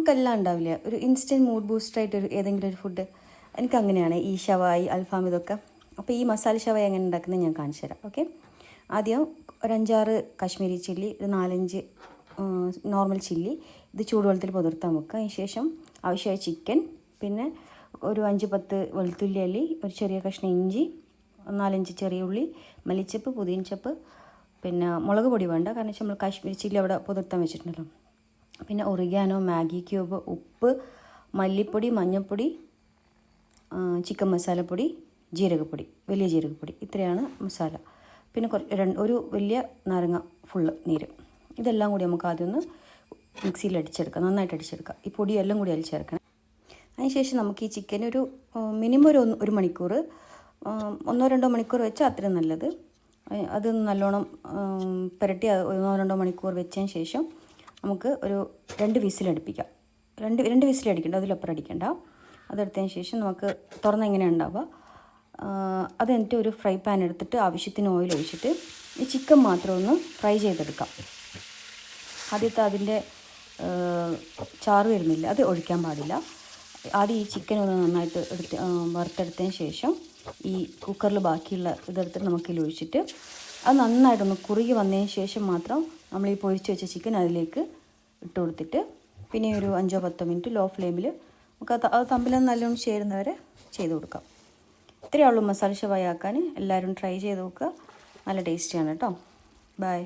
നമുക്കെല്ലാം ഉണ്ടാവില്ല, ഒരു ഇൻസ്റ്റൻറ്റ് മൂഡ് ബൂസ്റ്ററായിട്ട് ഏതെങ്കിലും ഒരു ഫുഡ്. എനിക്കങ്ങനെയാണ് ഈ ഷവായി, അൽഫാം ഇതൊക്കെ. അപ്പോൾ ഈ മസാല ഷവായി എങ്ങനെ ഉണ്ടാക്കുന്നത് ഞാൻ കാണിച്ചു തരാം. ഓക്കെ, ആദ്യം ഒരു 5-6 കാശ്മീരി ചില്ലി, ഒരു 4-5 നോർമൽ ചില്ലി ഇത് ചൂടുവെള്ളത്തിൽ പുതിർത്താൻ വെക്കുക. അതിന് ശേഷം ആവശ്യമായ ചിക്കൻ, പിന്നെ ഒരു 5-10 വെളുത്തുള്ളി അല്ലി, ഒരു ചെറിയ കഷ്ണം ഇഞ്ചി, 4-5 ചെറിയ ഉള്ളി, മല്ലിച്ചപ്പ്, പുതിനച്ചപ്പ്, പിന്നെ മുളക് പൊടി വേണ്ട, കാരണം വെച്ചാൽ നമ്മൾ കാശ്മീരി ചില്ലി അവിടെ പുതിർത്താൻ വെച്ചിട്ടുണ്ടല്ലോ. പിന്നെ ഒറിഗാനോ, മാഗി ക്യൂബ്, ഉപ്പ്, മല്ലിപ്പൊടി, മഞ്ഞൾപ്പൊടി, ചിക്കൻ മസാലപ്പൊടി, ജീരകപ്പൊടി, വലിയ ജീരകപ്പൊടി, ഇത്രയാണ് മസാല. പിന്നെ ഒരു വലിയ നാരങ്ങ ഫുള്ള് നീര്. ഇതെല്ലാം കൂടി നമുക്ക് ആദ്യം ഒന്ന് മിക്സിയിൽ അടിച്ചെടുക്കാം, നന്നായിട്ട് അടിച്ചെടുക്കാം. ഈ പൊടിയെല്ലാം കൂടി അടിച്ചെടുക്കണം. അതിനുശേഷം നമുക്ക് ഈ ചിക്കൻ ഒരു മിനിമം ഒരു മണിക്കൂർ, 1-2 മണിക്കൂർ വെച്ചാൽ അത്രയും നല്ലത്. അത് നല്ലോണം പുരട്ടി 1-2 മണിക്കൂർ വെച്ചതിന് ശേഷം നമുക്ക് ഒരു 2 വിസിലടുപ്പിക്കാം. 2 വിസിലടിക്കണ്ട, അതിലപ്പുറം അടിക്കണ്ട. അതെടുത്തതിന് ശേഷം നമുക്ക് തുറന്ന് എങ്ങനെയാണ് ഉണ്ടാവുക, അത് എന്നിട്ട് ഒരു ഫ്രൈ പാൻ എടുത്തിട്ട് ആവശ്യത്തിന് ഓയിൽ ഒഴിച്ചിട്ട് ഈ ചിക്കൻ മാത്രം ഒന്ന് ഫ്രൈ ചെയ്തെടുക്കാം. ആദ്യത്തെ അതിൻ്റെ ചാറ് വരുന്നില്ല, അത് ഒഴിക്കാൻ പാടില്ല. ആദ്യം ഈ ചിക്കൻ ഒന്ന് നന്നായിട്ട് വറുത്തെടുത്തതിന് ശേഷം ഈ കുക്കറിൽ ബാക്കിയുള്ള ഇതെടുത്തിട്ട് നമുക്കിതിൽ ഒഴിച്ചിട്ട് അത് നന്നായിട്ടൊന്ന് കുറുകി വന്നതിന് ശേഷം മാത്രം നമ്മൾ ഈ പൊരിച്ച് വെച്ച ചിക്കൻ അതിലേക്ക് ഇട്ട് കൊടുത്തിട്ട് പിന്നെ ഒരു 5-10 മിനിറ്റ് ലോ ഫ്ലെയിമിൽ നമുക്ക് അത് തമ്മിലൊന്ന് നല്ലോണം ചേരുന്നവരെ ചെയ്ത് കൊടുക്കാം. ഇത്രയേ ഉള്ളൂ മസാല ഷവായി ആക്കാൻ. എല്ലാവരും ട്രൈ ചെയ്ത് നോക്കുക, നല്ല ടേസ്റ്റിയാണ് കേട്ടോ. ബൈ.